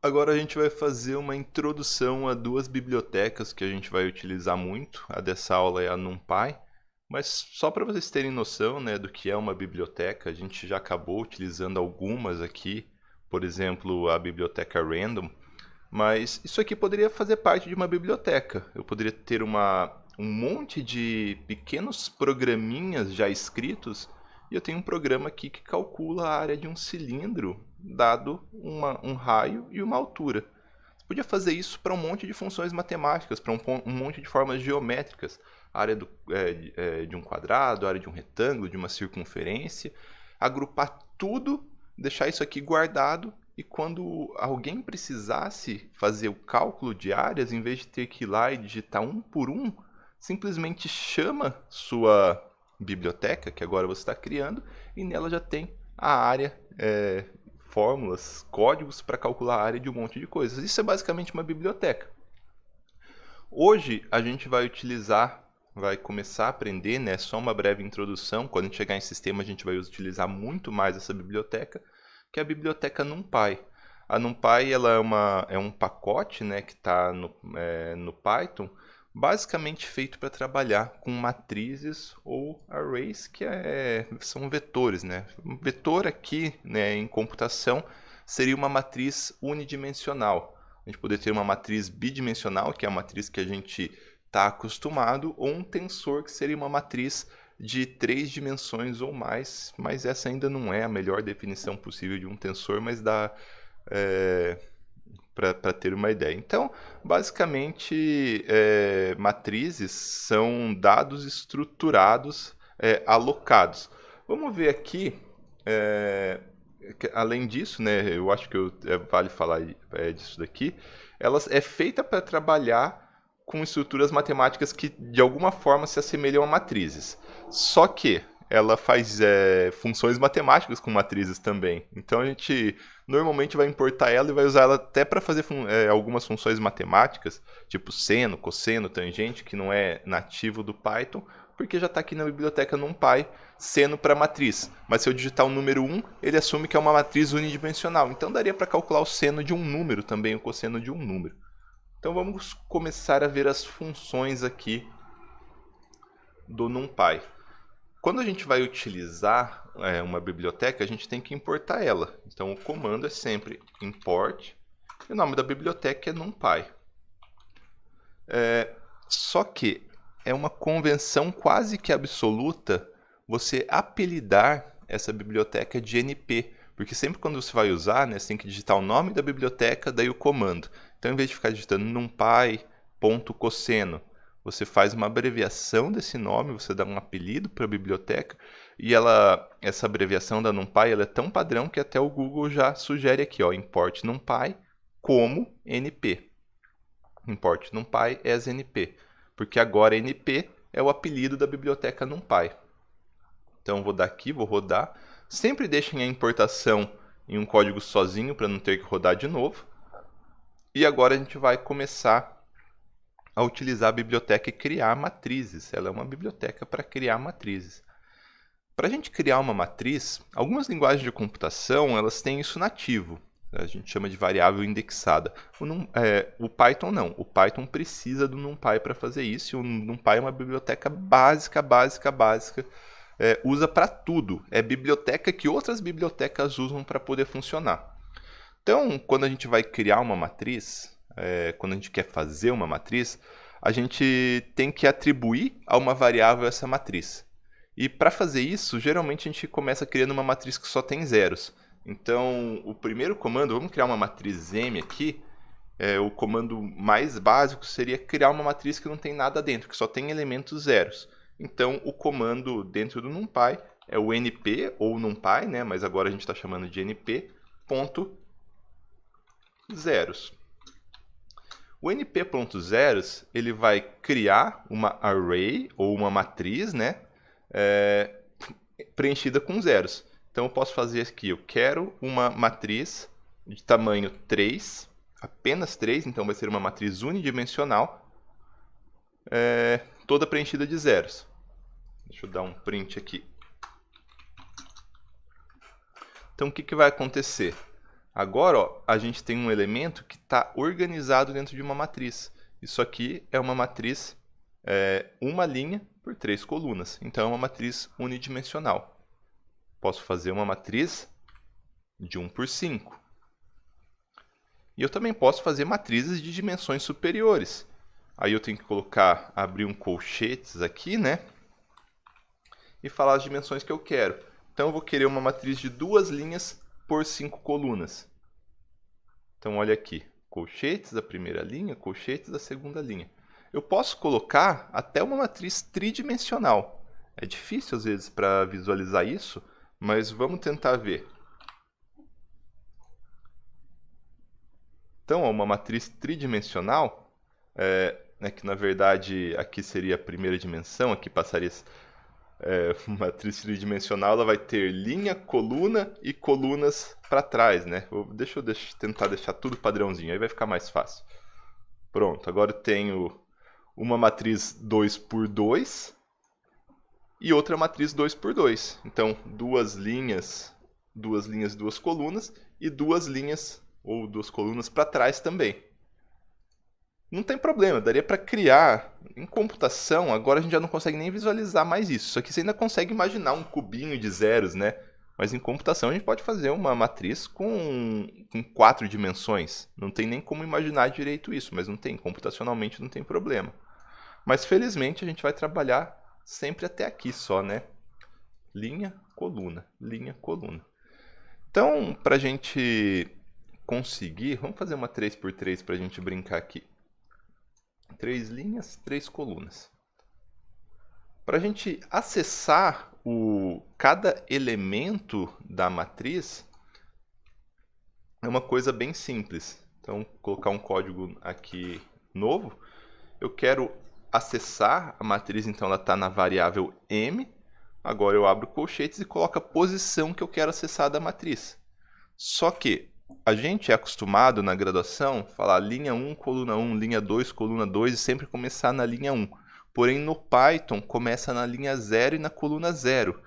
Agora a gente vai fazer uma introdução a duas bibliotecas que a gente vai utilizar muito. A dessa aula é a NumPy, mas só para vocês terem noção, né, do que é uma biblioteca, a gente já acabou utilizando algumas aqui, por exemplo, a biblioteca Random, mas isso aqui poderia fazer parte de uma biblioteca. Eu poderia ter um monte de pequenos programinhas já escritos e eu tenho um programa aqui que calcula a área de um cilindro, dado um raio e uma altura. Você podia fazer isso para um monte de funções matemáticas, para um monte de formas geométricas. A área de um quadrado, a área de um retângulo, de uma circunferência. Agrupar tudo, deixar isso aqui guardado e quando alguém precisasse fazer o cálculo de áreas, em vez de ter que ir lá e digitar um por um, simplesmente chama sua biblioteca, que agora você está criando, e nela já tem a área, fórmulas, códigos para calcular a área de um monte de coisas. Isso é basicamente uma biblioteca. Hoje a gente vai começar a aprender, né, só uma breve introdução. Quando a gente chegar em sistema, a gente vai utilizar muito mais essa biblioteca, que é a biblioteca NumPy. A NumPy ela é um pacote, né, que está no Python, basicamente feito para trabalhar com matrizes ou arrays, que são vetores, né? Um vetor aqui, né, em computação seria uma matriz unidimensional. A gente poderia ter uma matriz bidimensional, que é a matriz que a gente está acostumado, ou um tensor, que seria uma matriz de 3 dimensões ou mais, mas essa ainda não é a melhor definição possível de um tensor, mas dá para ter uma ideia. Então, basicamente, matrizes são dados estruturados, alocados. Vamos ver aqui, além disso, né, eu acho que vale falar disso daqui, ela é feita para trabalhar com estruturas matemáticas que de alguma forma se assemelham a matrizes. Só que ela faz funções matemáticas com matrizes também. Então a gente normalmente vai importar ela e vai usar ela até para fazer algumas funções matemáticas, tipo seno, cosseno, tangente, que não é nativo do Python, porque já está aqui na biblioteca NumPy, seno para matriz. Mas se eu digitar o número 1, ele assume que é uma matriz unidimensional. Então daria para calcular o seno de um número também, o cosseno de um número. Então vamos começar a ver as funções aqui do NumPy. Quando a gente vai utilizar uma biblioteca, a gente tem que importar ela. Então o comando é sempre import, e o nome da biblioteca é NumPy. Só que é uma convenção quase que absoluta você apelidar essa biblioteca de NP, porque sempre quando você vai usar, né, você tem que digitar o nome da biblioteca, daí o comando. Então, em vez de ficar digitando numpy.cosseno, você faz uma abreviação desse nome, você dá um apelido para a biblioteca, e essa abreviação da NumPy ela é tão padrão que até o Google já sugere aqui, ó, import NumPy como NP. Import NumPy as NP, porque agora NP é o apelido da biblioteca NumPy. Então vou dar aqui, vou rodar. Sempre deixem a importação em um código sozinho para não ter que rodar de novo. E agora a gente vai começar a utilizar a biblioteca e criar matrizes. Ela é uma biblioteca para criar matrizes. Para a gente criar uma matriz, algumas linguagens de computação elas têm isso nativo. A gente chama de variável indexada. O Python não. O Python precisa do NumPy para fazer isso. E o NumPy é uma biblioteca básica. Usa para tudo. É biblioteca que outras bibliotecas usam para poder funcionar. Então, quando a gente vai criar uma matriz, quando a gente quer fazer uma matriz, a gente tem que atribuir a uma variável essa matriz. E para fazer isso, geralmente a gente começa criando uma matriz que só tem zeros. Então, o primeiro comando, vamos criar uma matriz M aqui. O comando mais básico seria criar uma matriz que não tem nada dentro, que só tem elementos zeros. Então, o comando dentro do NumPy é o np, ou NumPy, né? Mas agora a gente está chamando de np.zeros. O np.zeros ele vai criar uma array, ou uma matriz, né? Preenchida com zeros. Então eu posso fazer aqui, eu quero uma matriz de tamanho 3, apenas 3, então vai ser uma matriz unidimensional, toda preenchida de zeros. Deixa eu dar um print aqui. Então o que vai acontecer? Agora, ó, a gente tem um elemento que está organizado dentro de uma matriz. Isso aqui é uma matriz, uma linha por 3 colunas. Então, é uma matriz unidimensional. Posso fazer uma matriz de 1 por 5. E eu também posso fazer matrizes de dimensões superiores. Aí eu tenho que abrir um colchetes aqui, né? E falar as dimensões que eu quero. Então eu vou querer uma matriz de 2 linhas por 5 colunas. Então olha aqui, colchetes da primeira linha, colchetes da segunda linha. Eu posso colocar até uma matriz tridimensional. É difícil às vezes para visualizar isso, mas vamos tentar ver. Então, uma matriz tridimensional, que na verdade aqui seria a primeira dimensão, aqui passaria uma matriz tridimensional, ela vai ter linha, coluna e colunas para trás, né? Deixa eu tentar deixar tudo padrãozinho, aí vai ficar mais fácil. Pronto, agora eu tenho uma matriz 2 por 2 e outra matriz 2 por 2. Então, 2 linhas, 2 colunas e 2 linhas ou 2 colunas para trás também. Não tem problema, daria para criar. Em computação, agora a gente já não consegue nem visualizar mais isso. Isso aqui você ainda consegue imaginar um cubinho de zeros, né? Mas em computação a gente pode fazer uma matriz com 4 dimensões. Não tem nem como imaginar direito isso, mas não tem. Computacionalmente não tem problema. Mas felizmente a gente vai trabalhar sempre até aqui só, né? Linha, coluna, linha, coluna. Então, para a gente conseguir, vamos fazer uma 3 por 3 para a gente brincar aqui. 3 linhas, 3 colunas. Para a gente acessar cada elemento da matriz, é uma coisa bem simples. Então, vou colocar um código aqui novo. Eu quero acessar a matriz, então ela está na variável m. Agora eu abro colchetes e coloco a posição que eu quero acessar da matriz. Só que a gente é acostumado na graduação falar linha 1, coluna 1, linha 2, coluna 2 e sempre começar na linha 1. Porém, no Python, começa na linha 0 e na coluna 0.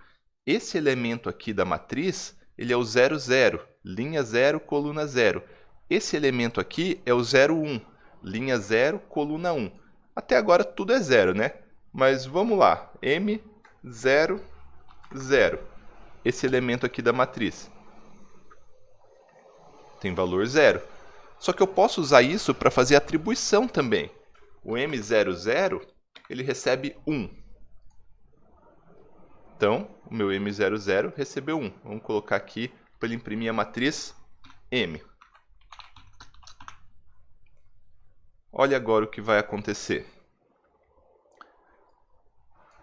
Esse elemento aqui da matriz, ele é o 0, 0, linha 0, coluna 0. Esse elemento aqui é o 0, 1, linha 0, coluna 1. Até agora tudo é 0, né? Mas vamos lá, M, 0, 0. Esse elemento aqui da matriz tem valor 0. Só que eu posso usar isso para fazer atribuição também. O M00, ele recebe 1. Então, o meu M00 recebeu 1. Vamos colocar aqui para ele imprimir a matriz M. Olha agora o que vai acontecer.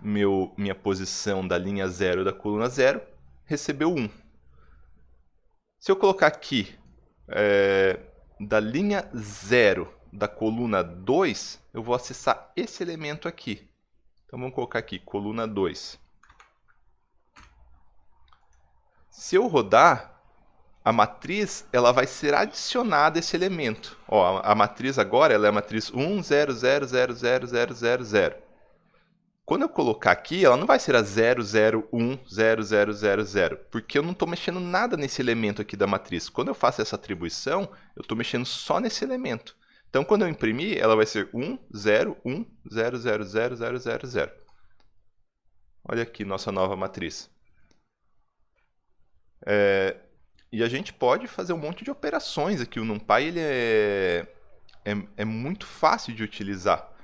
Minha posição da linha 0 e da coluna 0 recebeu 1. Se eu colocar aqui da linha 0 da coluna 2, eu vou acessar esse elemento aqui. Então vamos colocar aqui, coluna 2. Se eu rodar, a matriz ela vai ser adicionada a esse elemento. Ó, a matriz agora ela é a matriz 1, 0, 0, 0, 0, 0, 0, 0. Quando eu colocar aqui, ela não vai ser a 0, 0, 1, 0, 0, 0, 0, porque eu não estou mexendo nada nesse elemento aqui da matriz. Quando eu faço essa atribuição, eu estou mexendo só nesse elemento. Então, quando eu imprimir, ela vai ser 1, 0, 1, 0, 0, 0, 0, 0, 0. Olha aqui nossa nova matriz. E a gente pode fazer um monte de operações aqui. O NumPy ele é muito fácil de utilizar.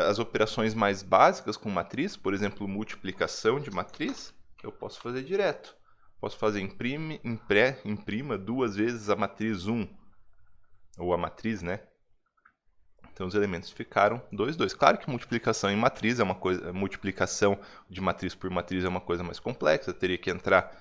As operações mais básicas com matriz, por exemplo, multiplicação de matriz, eu posso fazer direto. Posso fazer imprima 2 vezes a matriz 1, ou a matriz, né? Então os elementos ficaram 2, 2. Claro que multiplicação em matriz é uma coisa, multiplicação de matriz por matriz é uma coisa mais complexa, eu teria que entrar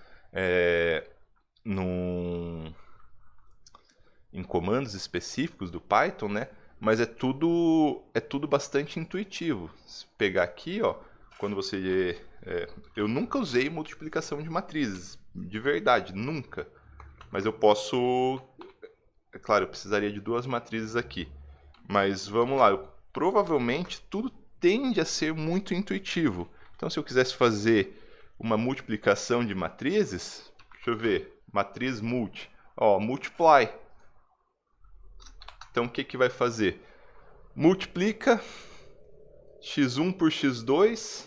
em comandos específicos do Python, né? Mas é tudo bastante intuitivo. Se pegar aqui, ó, quando você... eu nunca usei multiplicação de matrizes, de verdade, nunca. Mas eu posso... É claro, eu precisaria de 2 matrizes aqui. Mas vamos lá, provavelmente tudo tende a ser muito intuitivo. Então se eu quisesse fazer uma multiplicação de matrizes, deixa eu ver, matriz multi. Ó, multiply. Então, o que que vai fazer? Multiplica x1 por x2,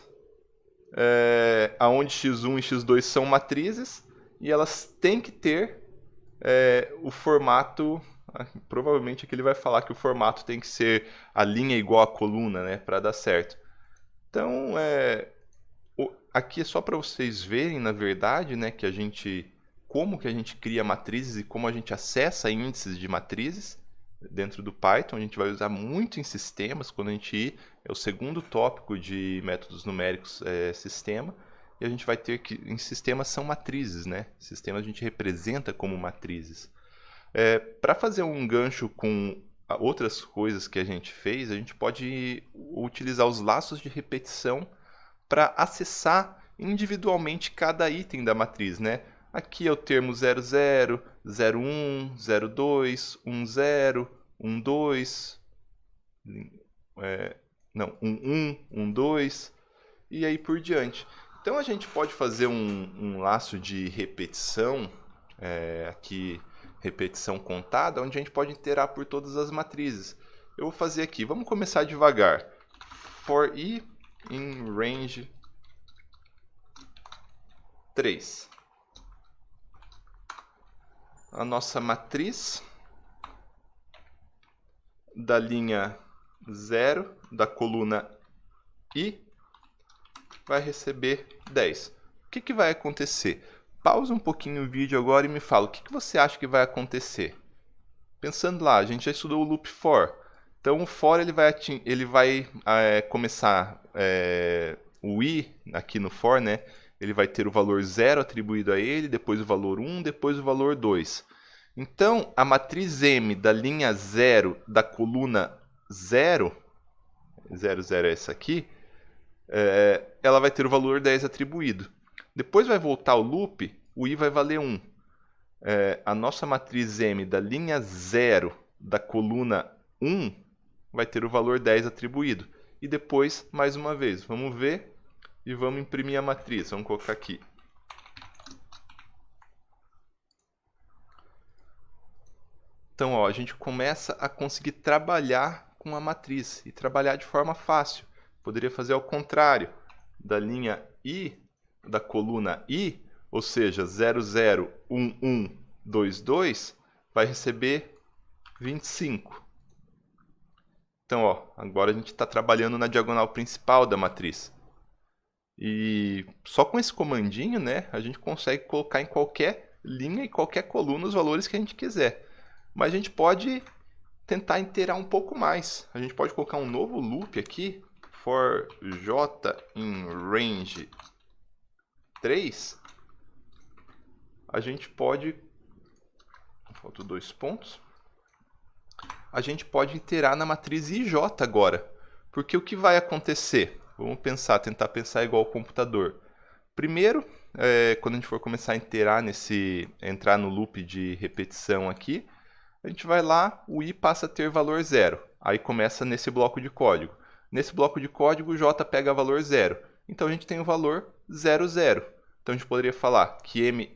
aonde x1 e x2 são matrizes, e elas têm que ter o formato... Provavelmente aqui ele vai falar que o formato tem que ser a linha igual à coluna, né, para dar certo. Então, aqui é só para vocês verem, na verdade, né, como que a gente cria matrizes e como a gente acessa índices de matrizes dentro do Python. A gente vai usar muito em sistemas, quando a gente ir, é o segundo tópico de métodos numéricos, sistema, e a gente vai ter que, em sistemas são matrizes, né? Sistemas a gente representa como matrizes. Para fazer um gancho com outras coisas que a gente fez, a gente pode utilizar os laços de repetição para acessar individualmente cada item da matriz, né? Aqui é o termo 00, 01, 02, 10, 12, não, 11, 12 e aí por diante. Então a gente pode fazer um laço de repetição, aqui repetição contada, onde a gente pode iterar por todas as matrizes. Eu vou fazer aqui, vamos começar devagar. For i in range 3. A nossa matriz da linha 0, da coluna i, vai receber 10. O que vai acontecer? Pausa um pouquinho o vídeo agora e me fala, o que você acha que vai acontecer? Pensando lá, a gente já estudou o loop for. Então o for ele vai começar o i aqui no for, né? Ele vai ter o valor 0 atribuído a ele, depois o valor 1, depois o valor 2. Então, a matriz M da linha 0 da coluna 0, 0 é essa aqui, ela vai ter o valor 10 atribuído. Depois vai voltar o loop, o i vai valer 1. A nossa matriz M da linha 0 da coluna 1 vai ter o valor 10 atribuído. E depois, mais uma vez, vamos ver e vamos imprimir a matriz. Vamos colocar aqui. Então, ó, a gente começa a conseguir trabalhar com a matriz e trabalhar de forma fácil. Poderia fazer ao contrário, da linha I, da coluna I, ou seja, 001122, vai receber 25. Então, ó, agora a gente está trabalhando na diagonal principal da matriz. E só com esse comandinho, né, a gente consegue colocar em qualquer linha e qualquer coluna os valores que a gente quiser. Mas a gente pode tentar iterar um pouco mais. A gente pode colocar um novo loop aqui, for j in range 3. A gente pode... Faltam 2 pontos. A gente pode iterar na matriz IJ agora. Porque o que vai acontecer? Vamos tentar pensar igual ao computador. Primeiro, quando a gente for começar a entrar no loop de repetição aqui, a gente vai lá, o i passa a ter valor 0. Aí começa nesse bloco de código. Nesse bloco de código, o j pega valor 0. Então a gente tem o valor 0, 0. Então a gente poderia falar que mij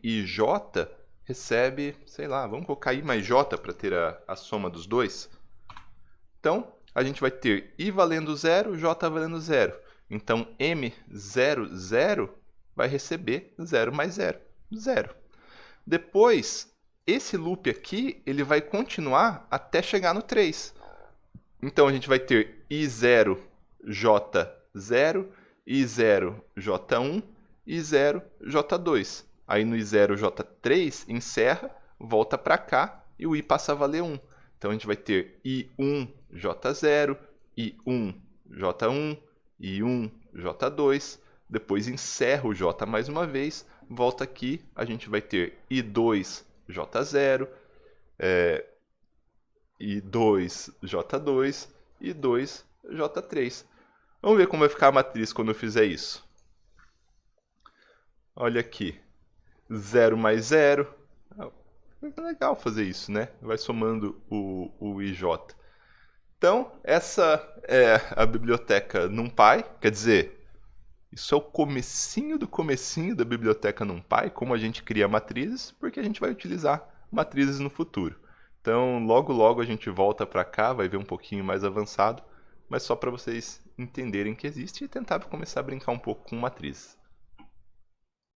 recebe, sei lá, vamos colocar i mais j para ter a soma dos dois. Então a gente vai ter i valendo 0, j valendo 0. Então m00 vai receber 0 mais 0, 0. Depois, esse loop aqui, ele vai continuar até chegar no 3. Então, a gente vai ter i0, j0, i0, j1, i0, j2. Aí no i0, j3, encerra, volta para cá e o i passa a valer 1. Então, a gente vai ter i1, j0, i1, j1, i1, j2. Depois encerra o j mais uma vez, volta aqui, a gente vai ter i2, j0, i2, j2 e 2, j3. Vamos ver como vai ficar a matriz quando eu fizer isso. Olha aqui, 0 mais 0. É legal fazer isso, né? Vai somando o ij. Então, essa é a biblioteca NumPy, quer dizer, isso é o comecinho do comecinho da biblioteca NumPy, como a gente cria matrizes, porque a gente vai utilizar matrizes no futuro. Então, logo logo a gente volta para cá, vai ver um pouquinho mais avançado, mas só para vocês entenderem que existe e tentar começar a brincar um pouco com matrizes.